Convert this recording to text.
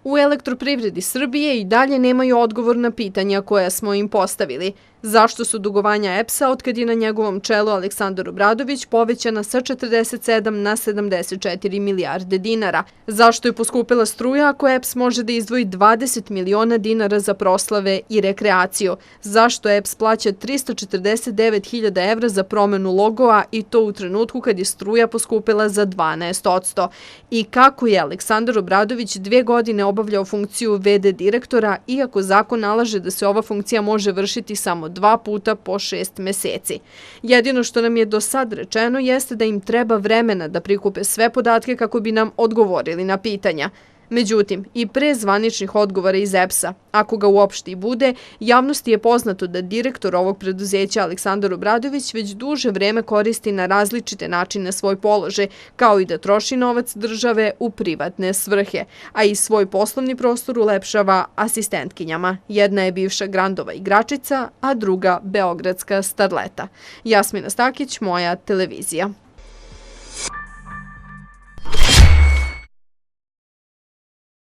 U Elektroprivredi Srbije i dalje nemaju odgovor na pitanja koja smo im postavili. Zašto su dugovanja EPS-a otkad je na njegovom čelu Aleksandar Obradović povećana sa 47 na 74 milijarde dinara? Zašto je poskupila struja ako EPS može da izdvoji 20 miliona dinara za proslave i rekreaciju? Zašto EPS plaća 349.000 evra za promenu logoa i to u trenutku kad je struja poskupila za 12%? I kako je Aleksandar Obradović 2 godine obavljao funkciju VD direktora, iako zakon nalaže da se ova funkcija može vršiti samo 2 puta po 6 meseci. Jedino što nam je do sad rečeno jeste da im treba vremena da prikupe sve podatke kako bi nam odgovorili na pitanja. Međutim, i pre zvaničnih odgovora iz EPS-a, ako ga uopšte i bude, javnosti je poznato da direktor ovog preduzeća Aleksandar Obradović već duže vreme koristi na različite načine svoj položaj, kao i da troši novac države u privatne svrhe, a i svoj poslovni prostor ulepšava asistentkinjama. Jedna je bivša Grandova igračica, a druga beogradska starleta. Jasmina Stakić, Moja televizija.